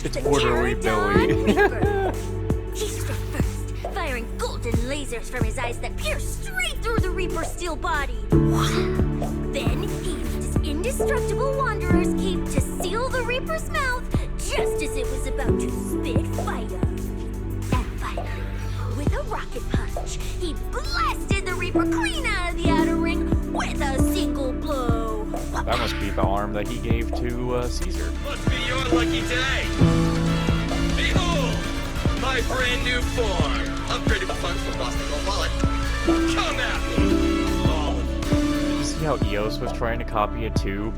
It's the Borderly Pterodon Billy. Reaper. He struck first, firing golden lasers from his eyes that pierced straight through the Reaper's steel body. Then he used his indestructible Wanderer's cape to seal the Reaper's mouth just as it was about to spit fire. And finally, with a rocket punch, he blasted the Reaper clean out of the outer ring with a single blow. That must be the arm that he gave to Caesar. Must be your lucky day. Behold, my brand new form. Upgraded with funds from Boston Gold Wallet. Come at me, all of you. Did you see how Eos was trying to copy it too?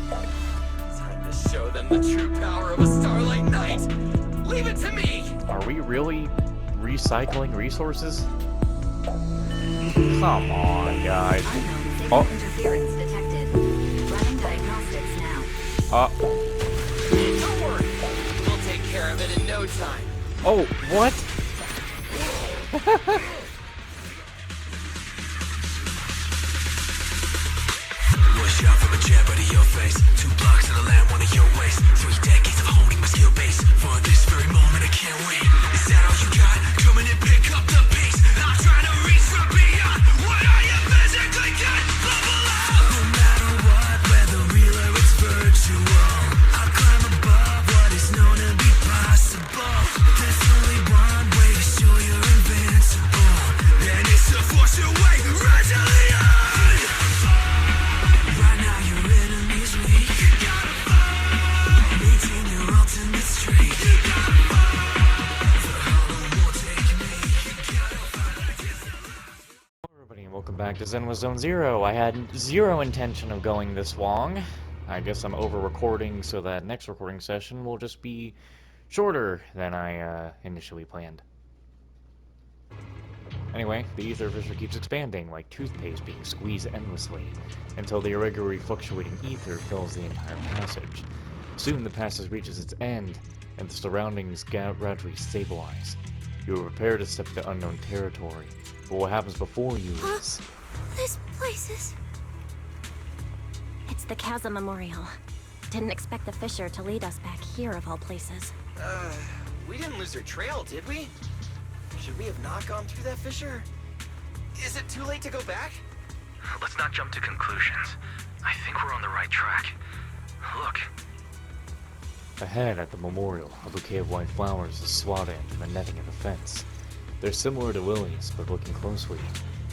Time to show them the true power of a starlight night. Leave it to me. Are we really recycling resources? Come on, guys. Unknown signal interference detected. Running diagnostics now. Don't worry, we'll take care of it in no time. Oh, what? One shot from a jab out of your face. 2 blocks to the land, one of your waist. 3 decades of honing my skill base. For this very moment, I can't wait. Is that all you got? Come in and pick up the pace. I'm trying to reach from beyond what I am physically capable of. No matter what, whether real or it's virtual, I'll climb above what is known to be possible. There's only one way to show you're invincible, and it's to force your way right to the end. Right now your enemy's weak. You gotta fight. Maintain your ultimate streak. You gotta fight. The hollow won't take me. You gotta fight. Hello everybody and welcome back to ZENLESS ZONE ZERO. I had zero intention of going this long. I guess I'm over recording so that next recording session will just be shorter than I initially planned. Anyway, the ether fissure keeps expanding, like toothpaste being squeezed endlessly, until the irregularly fluctuating ether fills the entire passage. Soon the passage reaches its end, and the surroundings gradually stabilize. You are prepared to step into unknown territory, but what happens before you is... This place is... It's the Chasm Memorial. Didn't expect the fissure to lead us back here of all places. We didn't lose our trail, did we? Should we have not gone through that fissure? Is it too late to go back? Let's not jump to conclusions. I think we're on the right track. Look. Ahead at the memorial, a bouquet of white flowers is swathed in the netting of the fence. They're similar to lilies, but looking closely,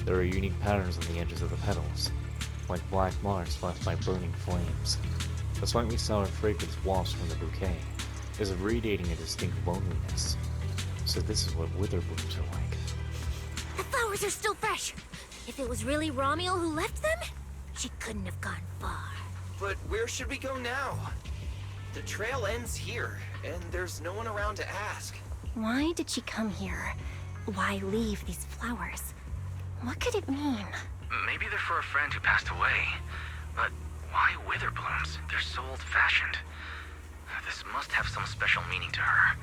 there are unique patterns on the edges of the petals, like black marks left by burning flames. A slightly sour fragrance wafts from the bouquet, as if radiating a distinct loneliness. So this is what wither blooms are like. The flowers are still fresh. If it was really Romiel who left them, she couldn't have gone far. But where should we go now? The trail ends here, and there's no one around to ask. Why did she come here? Why leave these flowers? What could it mean? Maybe they're for a friend who passed away. But why wither blooms? They're so old-fashioned. This must have some special meaning to her.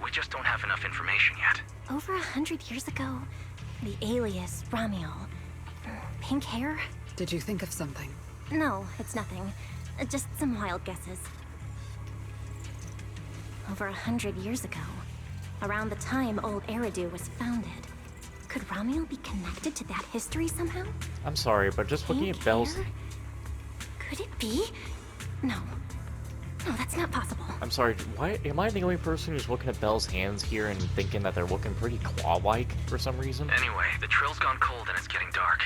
We just don't have enough information yet. Over 100 years ago, the alias Romiel. Pink hair? Did you think of something? No, it's nothing. Just some wild guesses. Over 100 years ago, around the time old Eridu was founded, could Romiel be connected to that history somehow? I'm sorry, but just looking Pink at Belle's... hair? Could it be? No. No, that's not possible. I'm sorry, why am I the only person who's looking at Belle's hands here and thinking that they're looking pretty claw-like for some reason? Anyway, the trail's gone cold and it's getting dark.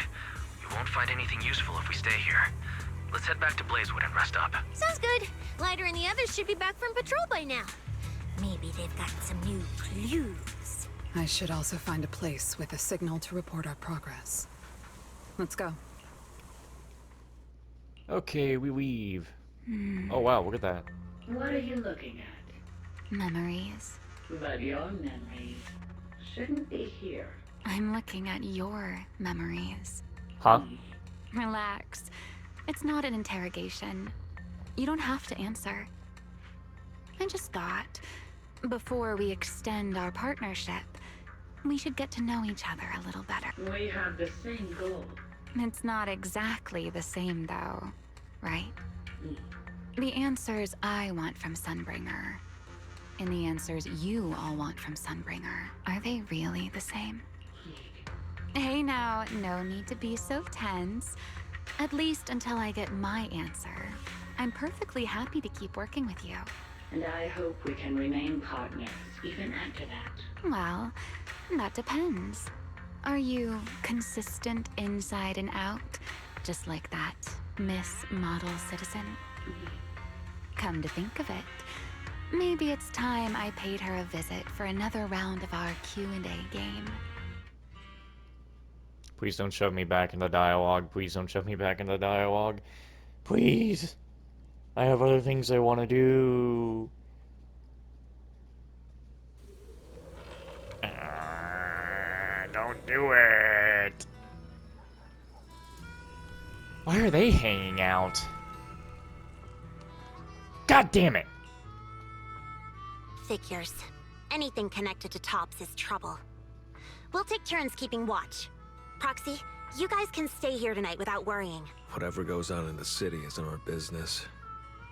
We won't find anything useful if we stay here. Let's head back to Blazewood and rest up. Sounds good. Lighter and the others should be back from patrol by now. Maybe they've got some new clues. I should also find a place with a signal to report our progress. Let's go. Okay, we leave. Oh wow, look at that. What are you looking at? Memories. But your memories shouldn't be here. I'm looking at your memories. Huh? Relax. It's not an interrogation. You don't have to answer. I just thought, before we extend our partnership, we should get to know each other a little better. We have the same goal. It's not exactly the same, though, right? The answers I want from Sunbringer in the answers you all want from Sunbringer. Are they really the same? Hey now, no need to be so tense. At least until I get my answer. I'm perfectly happy to keep working with you. And I hope we can remain partners even after that. Well, that depends. Are you consistent inside and out? Just like that Miss Model Citizen? Come to think of it, maybe it's time I paid her a visit for another round of our Q&A game. Please don't shove me back into dialogue. Please don't shove me back into dialogue. Please! I have other things I want to do. Don't do it! Why are they hanging out? God damn it! Figures. Anything connected to Tops is trouble. We'll take turns keeping watch. Proxy, you guys can stay here tonight without worrying. Whatever goes on in the city isn't our business.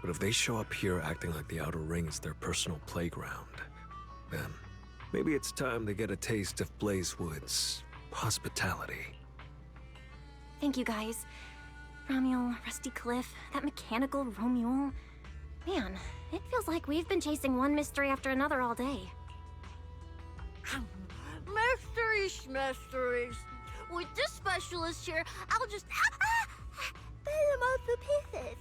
But if they show up here acting like the Outer Ring is their personal playground, then maybe it's time to get a taste of Blazewood's hospitality. Thank you guys. Romuel, Rusty Cliff, that mechanical Romuel. Man, it feels like we've been chasing one mystery after another all day. Mysteries. With this specialist here, I'll just pull them off the pieces.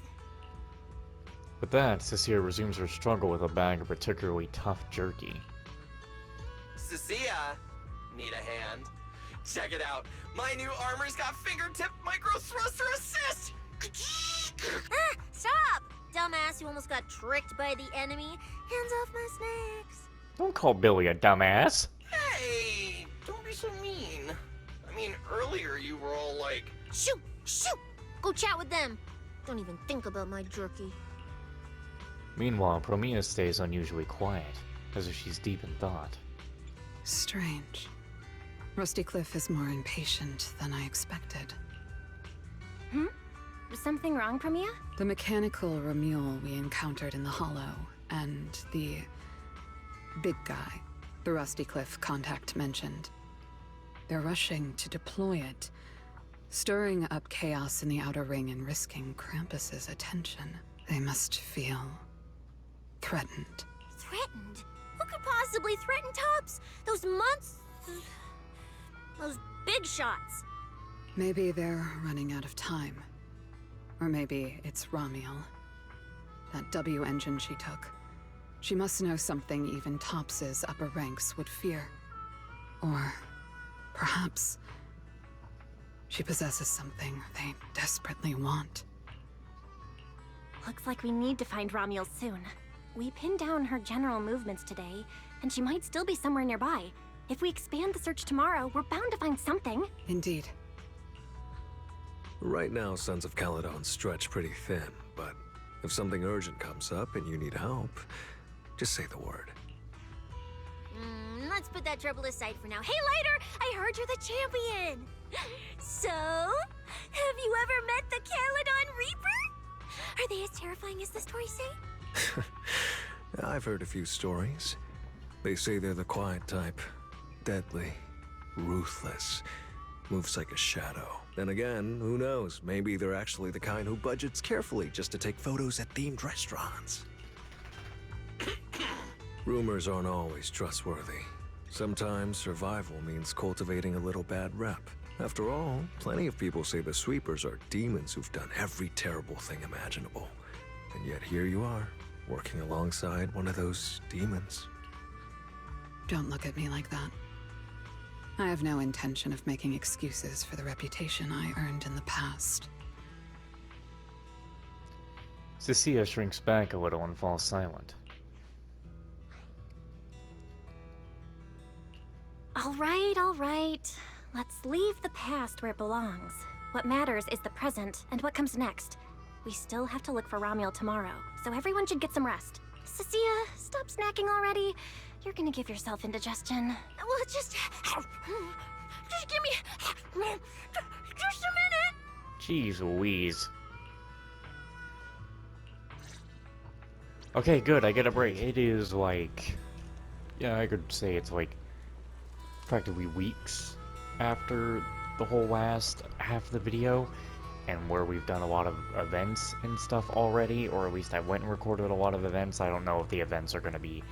With that, Cecilia resumes her struggle with a bag of particularly tough jerky. Cecilia, need a hand? Check it out. My new armor's got fingertip micro thruster assist. Stop! Dumbass, you almost got tricked by the enemy. Hands off my snacks. Don't call Billy a dumbass. Hey, don't be so mean. I mean, earlier you were all like, Shoot! Shoot! Go chat with them. Don't even think about my jerky. Meanwhile, Promia stays unusually quiet, as if she's deep in thought. Strange. Rusty Cliff is more impatient than I expected. Was something wrong, Promia? The mechanical Romuel we encountered in the Hollow, and the big guy the Rusty Cliff contact mentioned. They're rushing to deploy it, stirring up chaos in the Outer Ring and risking Krampus's attention. They must feel threatened. Threatened? Who could possibly threaten Tops? Those months... Those big shots. Maybe they're running out of time. Or maybe it's Romuel. That W engine she took. She must know something even Tops's upper ranks would fear. Or perhaps she possesses something they desperately want. Looks like we need to find Romuel soon. We pinned down her general movements today, and she might still be somewhere nearby. If we expand the search tomorrow, we're bound to find something. Indeed. Right now, Sons of Caledon stretch pretty thin, but if something urgent comes up and you need help, just say the word. Let's put that trouble aside for now. Hey, Lighter! I heard you're the champion! So, have you ever met the Caledon Reaper? Are they as terrifying as the stories say? I've heard a few stories. They say they're the quiet type. Deadly. Ruthless. Moves like a shadow. Then again, who knows? Maybe they're actually the kind who budgets carefully just to take photos at themed restaurants. Rumors aren't always trustworthy. Sometimes survival means cultivating a little bad rep. After all, plenty of people say the sweepers are demons who've done every terrible thing imaginable. And yet here you are, working alongside one of those demons. Don't look at me like that. I have no intention of making excuses for the reputation I earned in the past. Cecilia shrinks back a little and falls silent. All right. Let's leave the past where it belongs. What matters is the present and what comes next. We still have to look for Romuel tomorrow, so everyone should get some rest. Cecilia, stop snacking already. You're gonna give yourself indigestion. Well, just give me just a minute. Jeez Louise. Okay, good, I get a break. It is like... Yeah, I could say it's like... practically weeks after the whole last half of the video, and where we've done a lot of events and stuff already, or at least I went and recorded a lot of events. I don't know if the events are going to be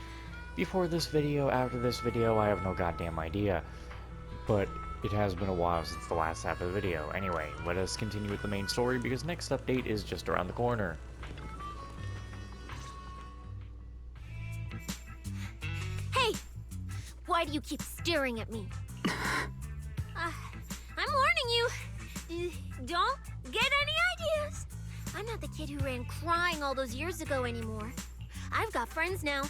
before this video, after this video, I have no goddamn idea. But it has been a while since the last half of the video. Anyway, let us continue with the main story, because next update is just around the corner. Hey! Why do you keep staring at me? I'm warning you. Don't get any ideas. I'm not the kid who ran crying all those years ago anymore. I've got friends now.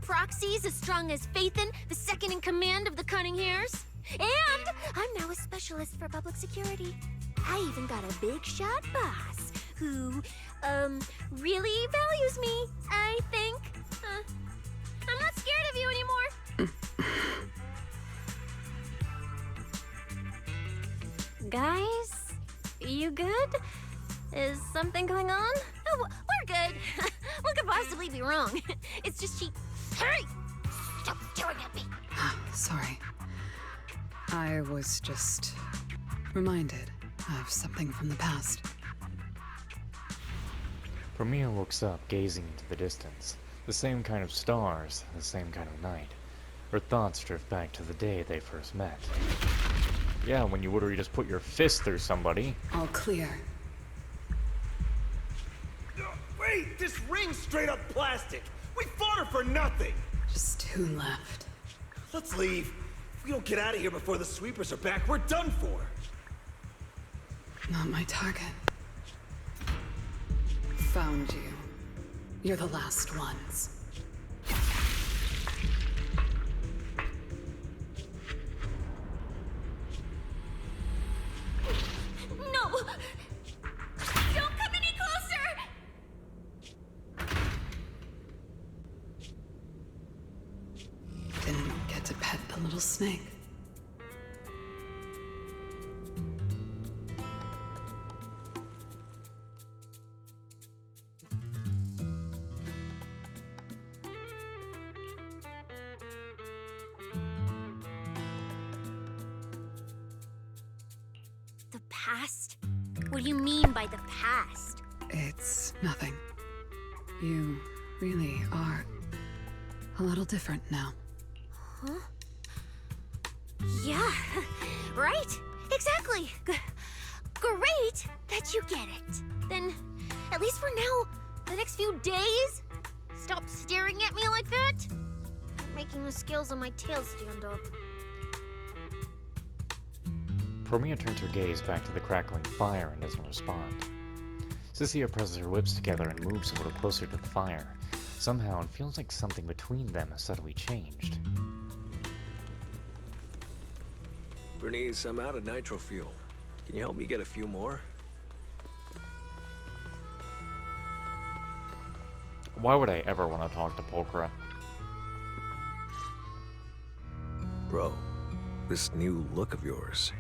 Proxies as strong as Phaethon, the second in command of the Cunning Hares. And I'm now a specialist for public security. I even got a big shot boss who, really values me, I think. I'm not scared of you anymore. Guys, you good? Is something going on? Oh, we're good. What could possibly be wrong? It's just she... Hey! Stop staring at me! Sorry. I was just reminded of something from the past. Premia looks up, gazing into the distance. The same kind of stars, the same kind of night. Her thoughts drift back to the day they first met. Yeah, when you literally just put your fist through somebody. All clear. Wait! This ring's straight up plastic! We fought her for nothing! Just two left. Let's leave. If we don't get out of here before the sweepers are back, we're done for! Not my target. Found you. You're the last ones. No! Don't come any closer! Didn't get to pet the little snake. The past? What do you mean by the past? It's nothing. You really are a little different now. Huh? Yeah, right? Exactly. Great that you get it. Then, at least for now, the next few days, stop staring at me like that. Making the scales on my tail stand up. Premia turns her gaze back to the crackling fire and doesn't respond. Cecilia presses her lips together and moves a little closer to the fire. Somehow, it feels like something between them has suddenly changed. Bernice, I'm out of nitro fuel. Can you help me get a few more? Why would I ever want to talk to Pulchra? Bro, this new look of yours.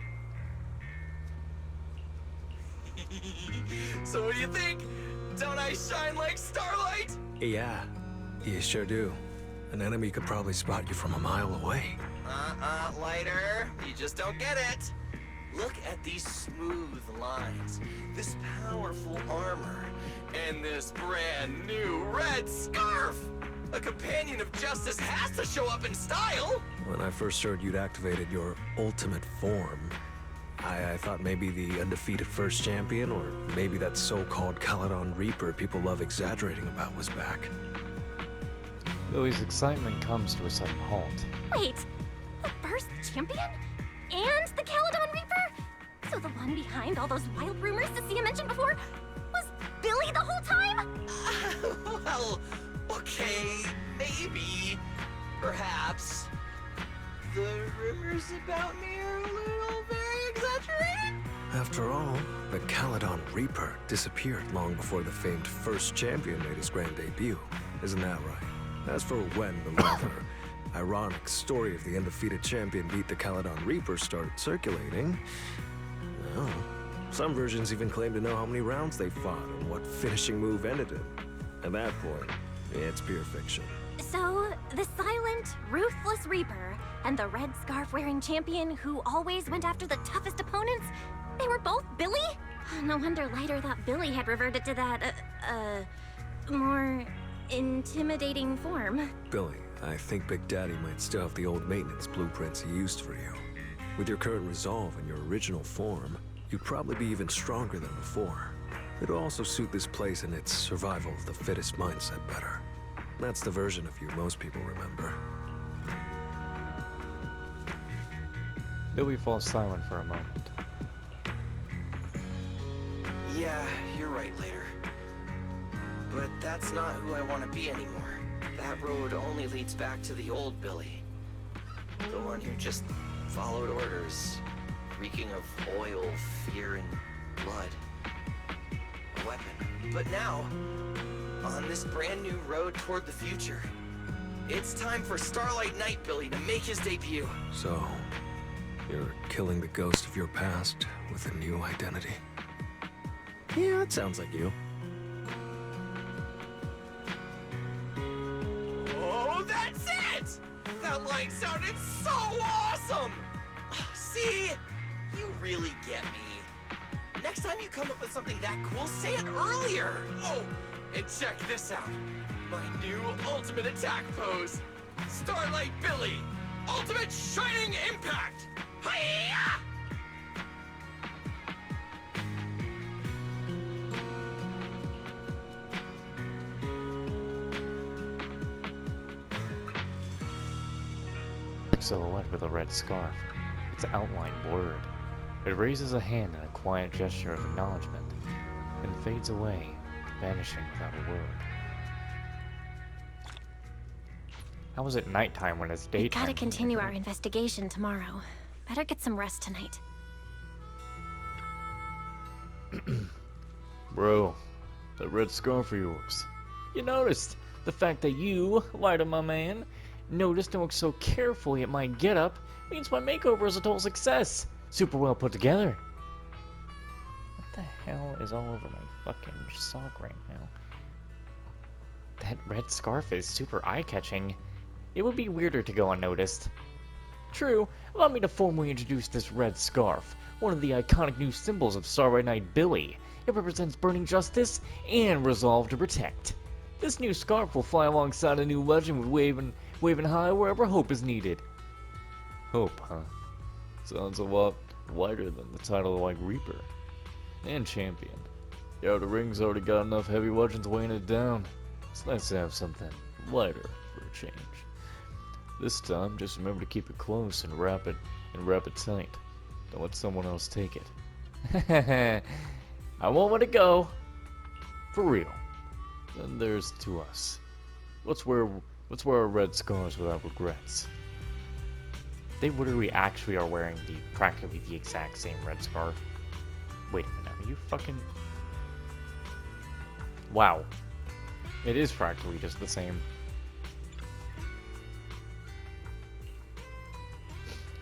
So what do you think? Don't I shine like starlight? Yeah, you sure do. An enemy could probably spot you from a mile away. Lighter. You just don't get it. Look at these smooth lines, this powerful armor, and this brand new red scarf. A companion of justice has to show up in style. When I first heard you'd activated your ultimate form, I thought maybe the undefeated first champion, or maybe that so-called Caledon Reaper people love exaggerating about was back. Lily's excitement comes to a sudden halt. Wait, the first champion? And the Caledon Reaper? So the one behind all those wild rumors Cecilia mentioned before was Billy the whole time? Well, okay, maybe, perhaps. The rumors about me are a little very exaggerated. After all, the Caledon Reaper disappeared long before the famed first champion made his grand debut. Isn't that right? As for when the rather ironic story of the undefeated champion beat the Caledon Reaper started circulating, well, some versions even claim to know how many rounds they fought and what finishing move ended it. At that point, It's pure fiction. So, the silent, ruthless Reaper and the red scarf-wearing champion who always went after the toughest opponents, they were both Billy? No wonder Lighter thought Billy had reverted to that, more intimidating form. Billy, I think Big Daddy might still have the old maintenance blueprints he used for you. With your current resolve and your original form, you'd probably be even stronger than before. It'll also suit this place and its survival of the fittest mindset better. That's the version of you most people remember. Billy falls silent for a moment. Yeah, you're right, Later. But that's not who I want to be anymore. That road only leads back to the old Billy. The one who just followed orders, reeking of oil, fear, and blood. A weapon. But now, on this brand new road toward the future, it's time for Starlight Knight Billy to make his debut. So, you're killing the ghost of your past with a new identity. Yeah, that sounds like you. Oh, that's it! That line sounded so awesome! See? You really get me. Next time you come up with something that cool, say it earlier! Oh, and check this out. My new ultimate attack pose. Starlight Billy. Ultimate Shining Impact. Hi-ya! Silhouette with a red scarf, its outline blurred. It raises a hand in a quiet gesture of acknowledgement, then fades away, vanishing without a word. How is it nighttime when it's daytime? We gotta continue our investigation tomorrow. Better get some rest tonight. Bro, that red scarf of yours. You noticed the fact that you, Lighter my man, noticed and looked so carefully at my getup means my makeover is a total success. Super well put together. What the hell is all over my fucking sock right now? That red scarf is super eye-catching. It would be weirder to go unnoticed. True, allow me to formally introduce this red scarf, one of the iconic new symbols of Starlight Knight Billy. It represents burning justice and resolve to protect. This new scarf will fly alongside a new legend with waving high wherever hope is needed. Hope, huh? Sounds a lot lighter than the title of like Reaper. And Champion. Yeah, the ring's already got enough heavy legends weighing it down. It's nice to have something lighter for a change. This time, just remember to keep it close and wrap it tight. Don't let someone else take it. I won't let it go. For real. Then there's to us. Let's wear our red scars without regrets. They literally actually are wearing practically the exact same red scarf. Wait a minute, are you fucking... Wow. It is practically just the same.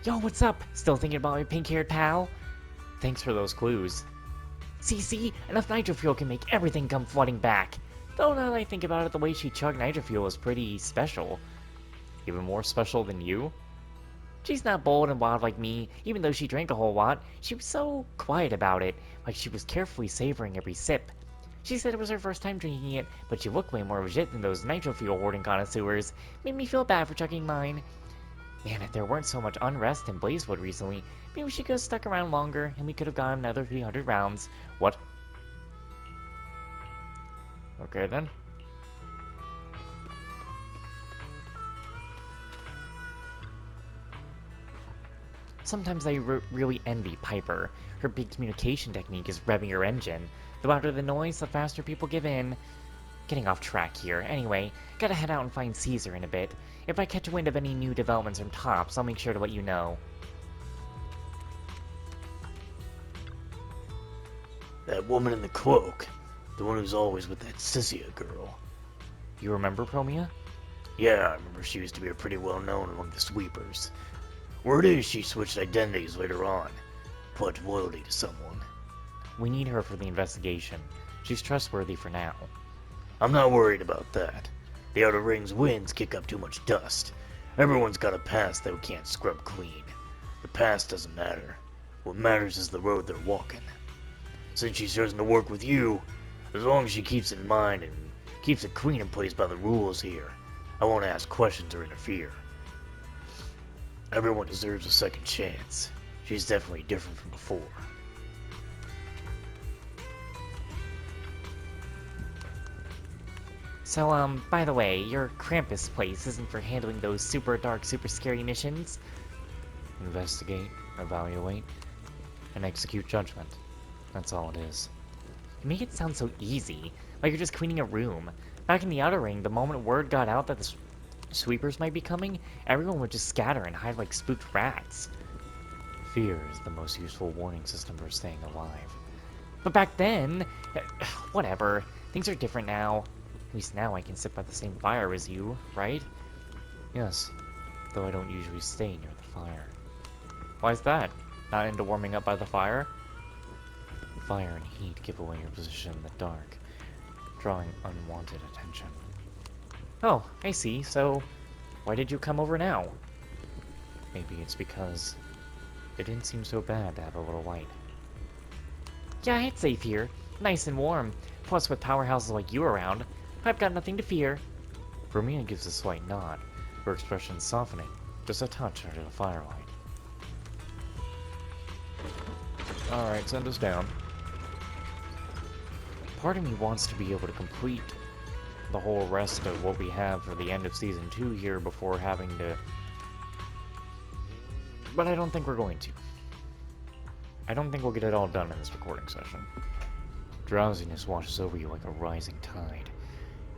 Yo, what's up? Still thinking about my pink-haired pal? Thanks for those clues. See, enough nitro fuel can make everything come flooding back. Though now that I think about it, the way she chugged nitro fuel is pretty special. Even more special than you? She's not bold and wild like me, even though she drank a whole lot. She was so quiet about it, like she was carefully savoring every sip. She said it was her first time drinking it, but she looked way more legit than those nitro fuel hoarding connoisseurs. Made me feel bad for chugging mine. Man, if there weren't so much unrest in Blazewood recently, maybe she could have stuck around longer, and we could have gotten another 300 rounds. What? Okay then. Sometimes I really envy Piper. Her big communication technique is revving her engine. The louder the noise, the faster people give in. Getting off track here. Anyway, gotta head out and find Caesar in a bit. If I catch wind of any new developments from Tops, I'll make sure to let you know. That woman in the cloak. The one who's always with that Sissia girl. You remember Promia? Yeah, I remember she used to be pretty well known among the sweepers. Word is she switched identities later on. Pledged loyalty to someone. We need her for the investigation. She's trustworthy for now. I'm not worried about that. The Outer Ring's winds kick up too much dust. Everyone's got a past that we can't scrub clean. The past doesn't matter. What matters is the road they're walking. Since she's chosen to work with you, as long as she keeps it in mind and keeps it clean and plays by the rules here, I won't ask questions or interfere. Everyone deserves a second chance. She's definitely different from before. So, by the way, your Krampus place isn't for handling those super dark, super scary missions? Investigate, evaluate, and execute judgment. That's all it is. You make it sound so easy, like you're just cleaning a room. Back in the Outer Ring, the moment word got out that the sweepers might be coming, everyone would just scatter and hide like spooked rats. Fear is the most useful warning system for staying alive. But back then, whatever. Things are different now. At least now I can sit by the same fire as you, right? Yes, though I don't usually stay near the fire. Why's that? Not into warming up by the fire? Fire and heat give away your position in the dark, drawing unwanted attention. Oh, I see. So, why did you come over now? Maybe it's because it didn't seem so bad to have a little light. Yeah, it's safe here. Nice and warm. Plus, with powerhouses like you around, I've got nothing to fear. Vermia gives a slight nod, her expression softening just a touch under the firelight. Alright, send us down. Part of me wants to be able to complete the whole rest of what we have for the end of Season 2 here before having to... But I don't think we're going to. I don't think we'll get it all done in this recording session. Drowsiness washes over you like a rising tide.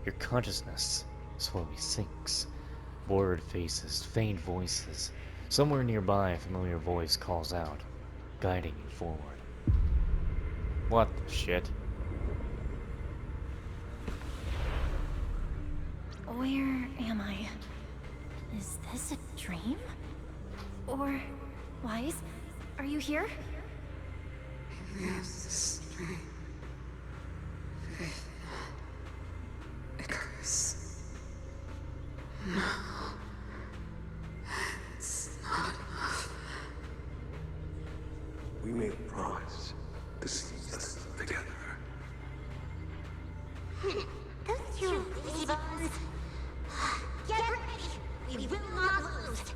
Your consciousness slowly sinks. Blurred faces, faint voices. Somewhere nearby, a familiar voice calls out, guiding you forward. What the shit? Where am I? Is this a dream? Or... Wise? Are you here? Yes, dream. Faith. Icarus. No. It's not enough. We made a promise to see us together. Don't you leave us? Get ready! We will not lose!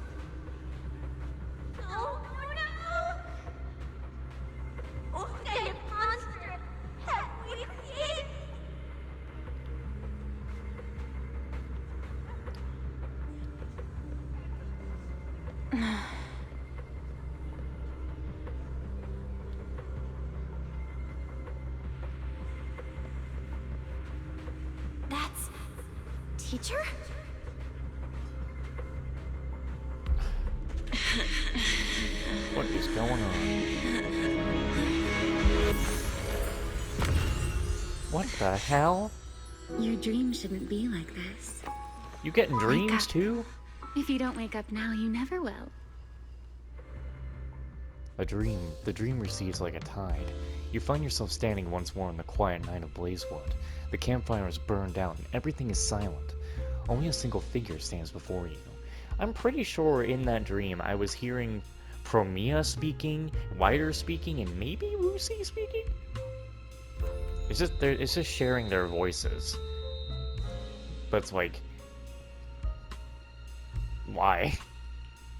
No, no! What kind of monster have we created? That's... Teacher? What is going on? What the hell? Your dream shouldn't be like this. You getting dreams too? If you don't wake up now, you never will. A dream. The dream recedes like a tide. You find yourself standing once more in the quiet night of Blazewood. The campfire is burned out and everything is silent. Only a single figure stands before you. I'm pretty sure in that dream I was hearing Promia speaking, Wider speaking, and maybe Lucy speaking? It's just sharing their voices. But it's like... why?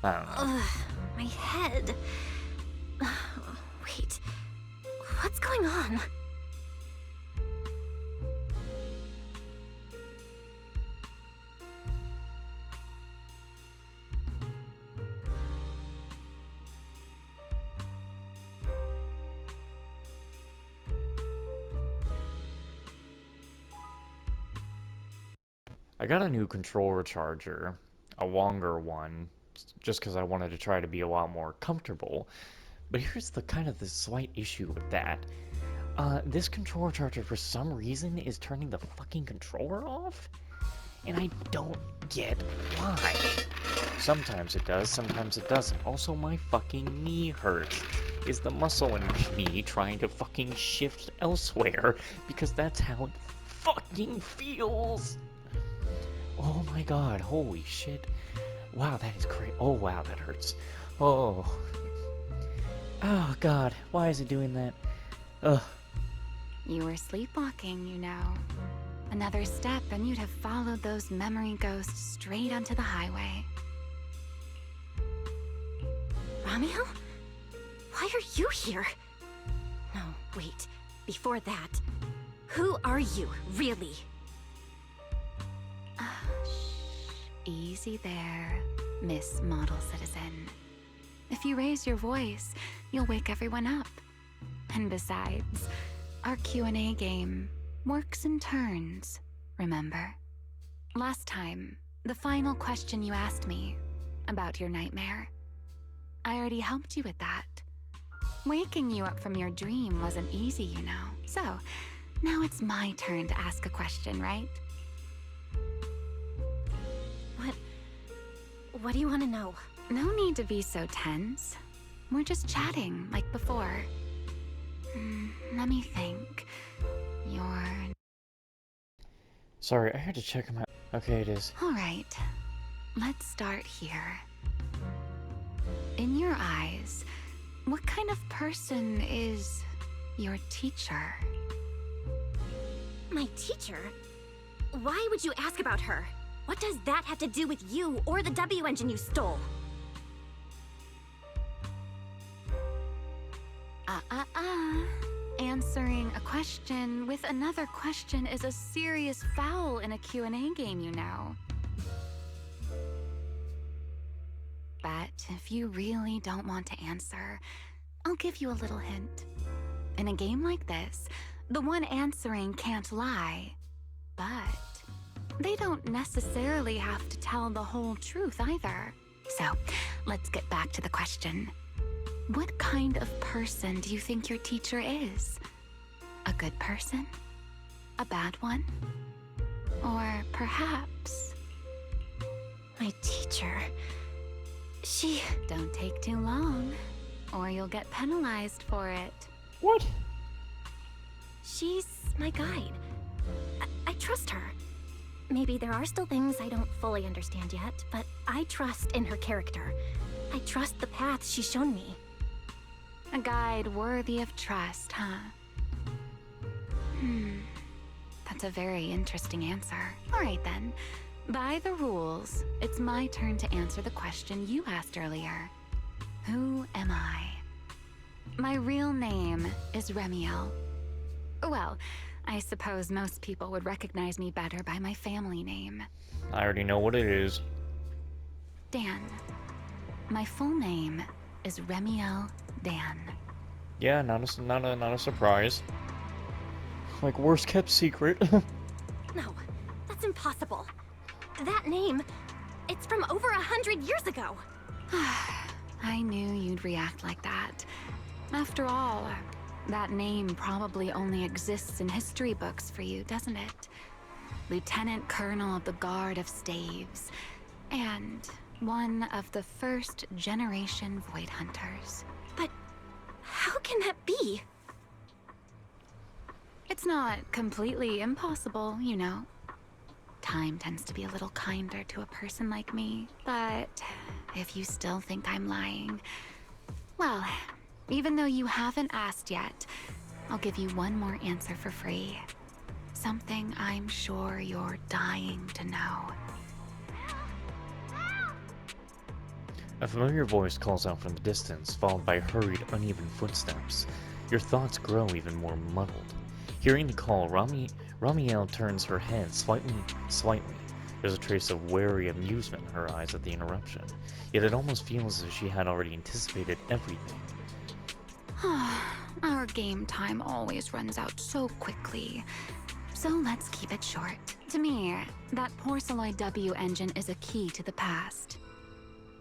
I don't know. Ugh, my head. Wait. What's going on? I got a new controller charger, a longer one, just because I wanted to try to be a lot more comfortable. But here's the slight issue with that. This controller charger, for some reason, is turning the fucking controller off? And I don't get why. Sometimes it does, sometimes it doesn't. Also, my fucking knee hurts. Is the muscle in my knee trying to fucking shift elsewhere? Because that's how it fucking feels. Oh my god, holy shit. Wow, that is great. Oh wow, that hurts. Oh. Oh god, why is it doing that? Ugh. You were sleepwalking, you know. Another step and you'd have followed those memory ghosts straight onto the highway. Romeo? Why are you here? No, wait. Before that, who are you, really? Shh. Easy there, Miss Model Citizen. If you raise your voice, you'll wake everyone up. And besides, our Q&A game works in turns, remember? Last time, the final question you asked me about your nightmare, I already helped you with that. Waking you up from your dream wasn't easy, you know. So, now it's my turn to ask a question, right? What do you want to know? No need to be so tense. We're just chatting, like before. Let me think. Sorry, I had to check him out. Okay, it is. Alright. Let's start here. In your eyes, what kind of person is your teacher? My teacher? Why would you ask about her? What does that have to do with you or the W engine you stole? Answering a question with another question is a serious foul in a Q&A game, you know. But if you really don't want to answer, I'll give you a little hint. In a game like this, the one answering can't lie, but they don't necessarily have to tell the whole truth either. So, let's get back to the question. What kind of person do you think your teacher is? A good person? A bad one? Or perhaps... My teacher... She... Don't take too long, or you'll get penalized for it. What? She's my guide. I trust her. Maybe there are still things I don't fully understand yet, but I trust in her character. I trust the path she's shown me. A guide worthy of trust, huh? That's a very interesting answer. All right then. By the rules, it's my turn to answer the question you asked earlier. Who am I? My real name is Remiel. Well, I suppose most people would recognize me better by my family name. I already know what it is. Dan. My full name is Remiel Dan. Yeah, not a surprise. Like, worst kept secret. No, that's impossible. That name, it's from over 100 years ago. I knew you'd react like that. After all, that name probably only exists in history books for you, doesn't it? Lieutenant Colonel of the Guard of Staves, and one of the first generation Void Hunters. But how can that be? It's not completely impossible, you know. Time tends to be a little kinder to a person like me, but if you still think I'm lying, well, even though you haven't asked yet, I'll give you one more answer for free. Something I'm sure you're dying to know. A familiar voice calls out from the distance, followed by hurried, uneven footsteps. Your thoughts grow even more muddled. Hearing the call, Ramiel turns her head slightly. There's a trace of wary amusement in her eyes at the interruption, yet it almost feels as if she had already anticipated everything. Our game time always runs out so quickly, so let's keep it short. To me, that Porceloid W engine is a key to the past.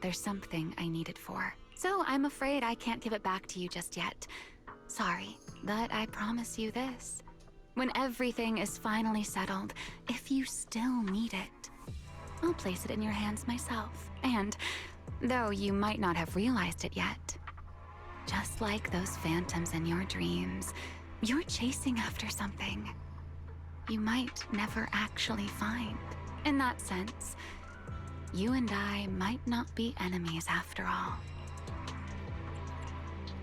There's something I need it for, so I'm afraid I can't give it back to you just yet. Sorry, but I promise you this. When everything is finally settled, if you still need it, I'll place it in your hands myself. And, though you might not have realized it yet, just like those phantoms in your dreams, you're chasing after something you might never actually find. in that sense, you and I might not be enemies after all.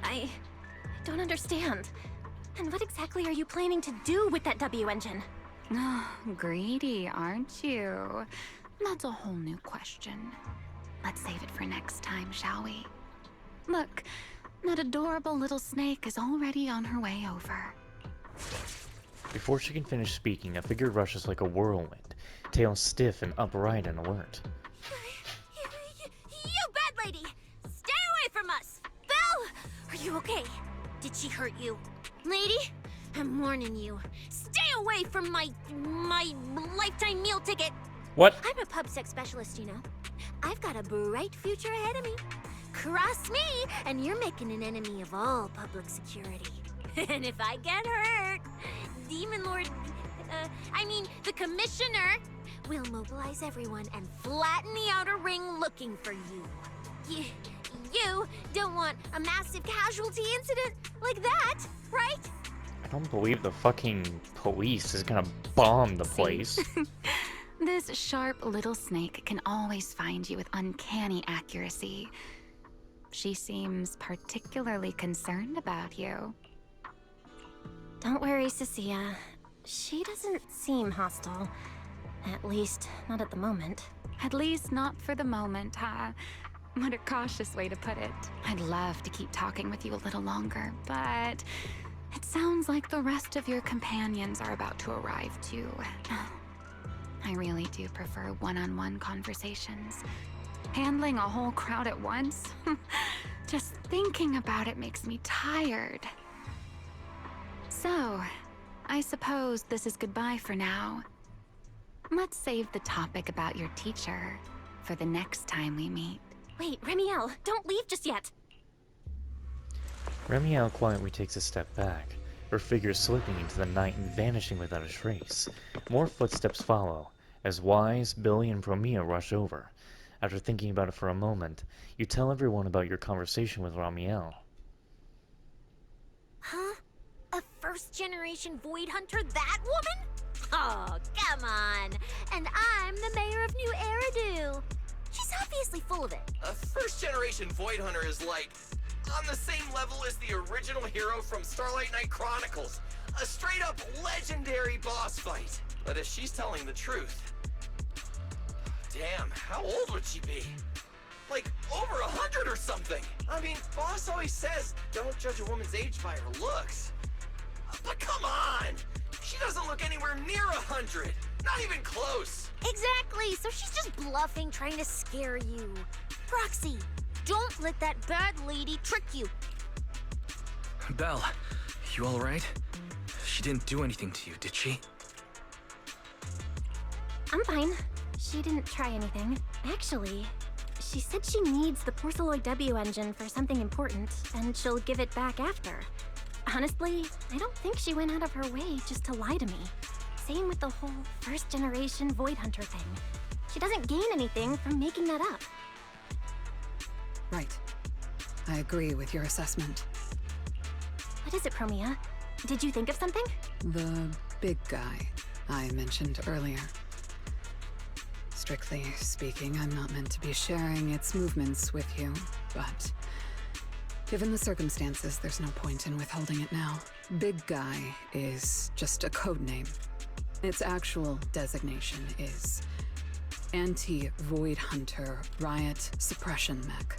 I don't understand. And what exactly are you planning to do with that W engine? Oh, greedy, aren't you? That's a whole new question. Let's save it for next time, shall we? Look, that adorable little snake is already on her way over. Before she can finish speaking, a figure rushes like a whirlwind, tail stiff and upright and alert. You bad lady! Stay away from us! Belle! Are you okay? Did she hurt you? Lady, I'm warning you. Stay away from my lifetime meal ticket! What? I'm a pub sex specialist, you know. I've got a bright future ahead of me. Cross me, and you're making an enemy of all public security. And if I get hurt, Demon Lord... the Commissioner will mobilize everyone and flatten the outer ring looking for you. You don't want a massive casualty incident like that, right? I don't believe the fucking police is gonna bomb the place. This sharp little snake can always find you with uncanny accuracy. She seems particularly concerned about you. Don't worry, Cecilia. She doesn't seem hostile. At least, not at the moment. At least not for the moment, huh? What a cautious way to put it. I'd love to keep talking with you a little longer, but it sounds like the rest of your companions are about to arrive too. I really do prefer one-on-one conversations. Handling a whole crowd at once? Just thinking about it makes me tired. So, I suppose this is goodbye for now. Let's save the topic about your teacher for the next time we meet. Wait, Remiel, don't leave just yet! Remiel quietly takes a step back, her figure slipping into the night and vanishing without a trace. More footsteps follow, as Wise, Billy, and Promia rush over. After thinking about it for a moment, you tell everyone about your conversation with Ramiel. Huh? A first-generation Void Hunter, that woman? Oh, come on! And I'm the mayor of New Eridu! She's obviously full of it. A first-generation Void Hunter is like on the same level as the original hero from Starlight Knight Chronicles. A straight-up legendary boss fight. But if she's telling the truth... Damn, how old would she be? Like, over 100 or something! I mean, boss always says, don't judge a woman's age by her looks. But come on! She doesn't look anywhere near 100! Not even close! Exactly, so she's just bluffing, trying to scare you. Proxy, don't let that bad lady trick you. Belle, you alright? She didn't do anything to you, did she? I'm fine. She didn't try anything. Actually, she said she needs the Porceloid W engine for something important, and she'll give it back after. Honestly, I don't think she went out of her way just to lie to me. Same with the whole first-generation Void Hunter thing. She doesn't gain anything from making that up. Right. I agree with your assessment. What is it, Promia? Did you think of something? The big guy I mentioned earlier. Strictly speaking, I'm not meant to be sharing its movements with you, but given the circumstances, there's no point in withholding it now. Big Guy is just a code name. Its actual designation is Anti-Void Hunter Riot Suppression Mech.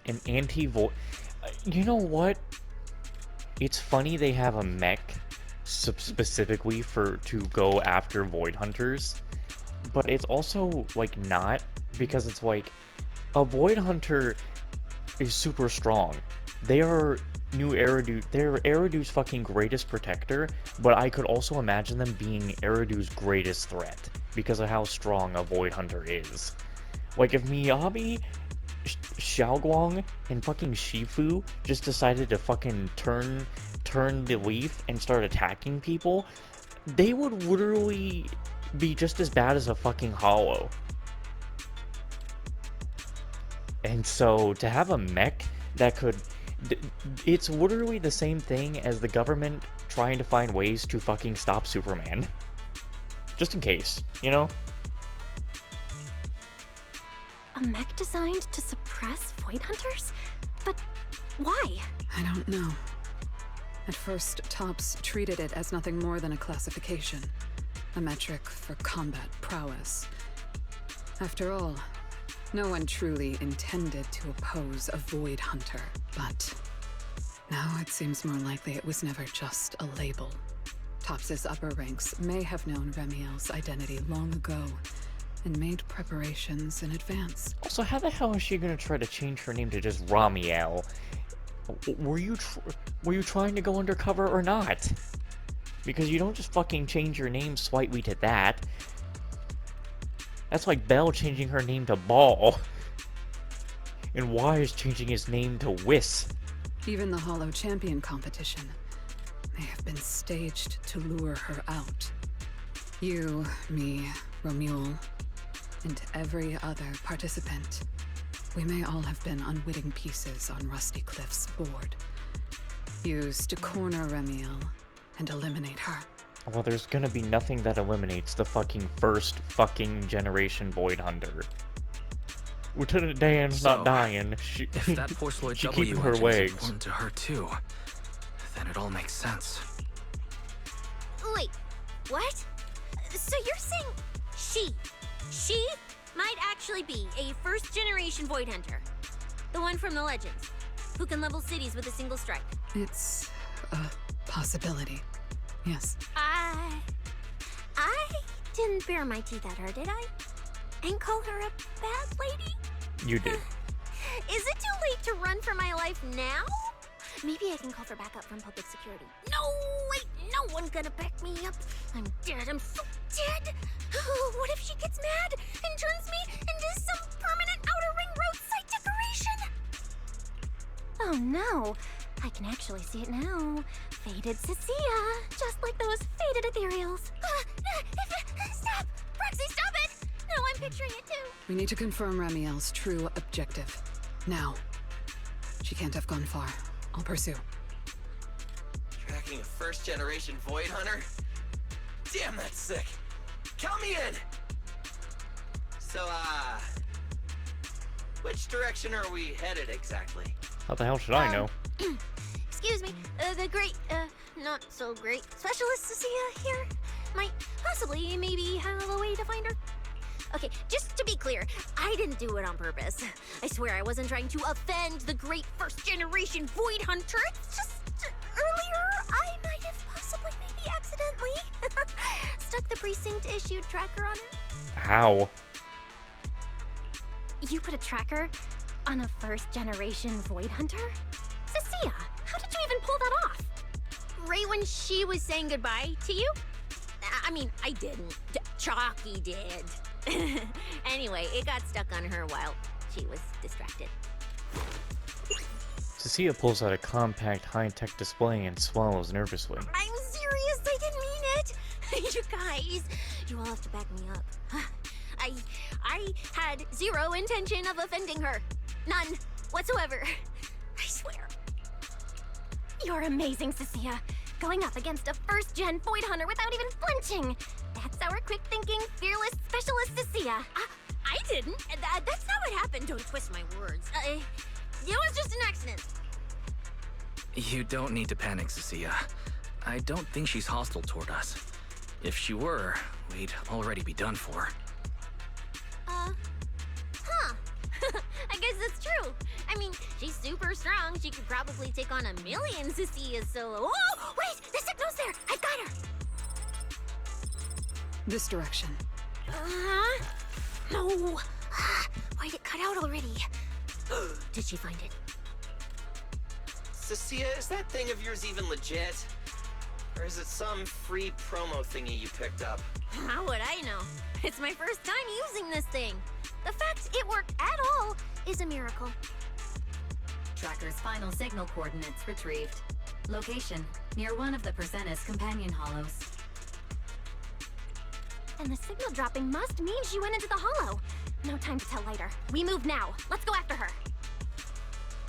An anti-void... You know what? It's funny they have a mech specifically to go after Void Hunters, but it's also, like, not, because it's like, a Void Hunter is super strong. They are they're Eridu's fucking greatest protector, but I could also imagine them being Eridu's greatest threat, because of how strong a Void Hunter is. Like, if Miyabi, Xiaoguang, and fucking Shifu just decided to fucking turn the leaf and start attacking people, they would literally be just as bad as a fucking Hollow. And so, to have a mech that could... It's literally the same thing as the government trying to find ways to fucking stop Superman. Just in case, you know? A mech designed to suppress Void Hunters? But why? I don't know. At first, Tops treated it as nothing more than a classification, a metric for combat prowess. After all, no one truly intended to oppose a Void Hunter, but now it seems more likely it was never just a label. Tops's upper ranks may have known Remiel's identity long ago and made preparations in advance. Also, how the hell is she gonna try to change her name to just Ramiel? Were you trying to go undercover or not? Because you don't just fucking change your name slightly to that. That's like Belle changing her name to Ball. And Wise changing his name to Whis. Even the Hollow Champion competition may have been staged to lure her out. You, me, Romuald, and every other participant. We may all have been unwitting pieces on Rusty Cliff's board. Used to corner Remiel and eliminate her. Well, there's gonna be nothing that eliminates the fucking first fucking generation Void Hunter. Lieutenant Dan's not dying. If that Porcelain she W keeping her engine's legs. important to her too, then it all makes sense. Wait, what? So you're saying she might actually be a first-generation Void Hunter? The one from the Legends, who can level cities with a single strike? It's a possibility, yes. I didn't bare my teeth at her, did I? And call her a bad lady? You did. Is it too late to run for my life now? Maybe I can call for backup from public security. No, wait, no one's gonna back me up. I'm dead, I'm so dead. What if she gets mad and turns me into some permanent outer ring roadside decoration? Oh no, I can actually see it now. Faded Cecilia, just like those faded ethereals. Stop! Roxy, stop it! No, I'm picturing it too. We need to confirm Remiel's true objective. Now. She can't have gone far. I'll pursue. Tracking a first-generation Void Hunter? Damn, that's sick. Count me in! So, which direction are we headed exactly? How the hell should I know? Excuse me, the great, not so great specialist Cecilia here might possibly maybe have a way to find her. Okay, just to be clear, I didn't do it on purpose. I swear I wasn't trying to offend the great first-generation Void Hunter. It's just earlier I might have possibly maybe accidentally stuck the precinct-issued tracker on her. How? You put a tracker on a first-generation Void Hunter? Cecilia, how did you even pull that off? Right when she was saying goodbye to you? I mean, I didn't. Chalky did. Anyway, it got stuck on her while she was distracted. Cecilia pulls out a compact, high-tech display and swallows nervously. I'm serious, I didn't mean it. You guys, you all have to back me up. I had zero intention of offending her. None whatsoever. I swear. You're amazing, Cecilia. Going up against a first-gen Void Hunter without even flinching. That's our quick-thinking, fearless specialist, Cecilia. I didn't. That's not what happened. Don't twist my words. It was just an accident. You don't need to panic, Cecilia. I don't think she's hostile toward us. If she were, we'd already be done for. I guess that's true. I mean, she's super strong. She could probably take on 1,000,000 Cecilias solo. Oh, wait! The signal's there! I got her! This direction. No! Why'd it cut out already? Did she find it? Cecilia, is that thing of yours even legit? Or is it some free promo thingy you picked up? How would I know? It's my first time using this thing. The fact it worked at all is a miracle. Tracker's final signal coordinates retrieved. Location, near one of the Persenis companion hollows. And the signal dropping must mean she went into the hollow. No time to tell later. We move now. Let's go after her.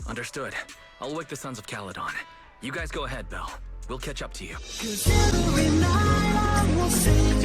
Understood. I'll wake the Sons of Caledon. You guys go ahead, Belle. We'll catch up to you. 'Cause every night I will sing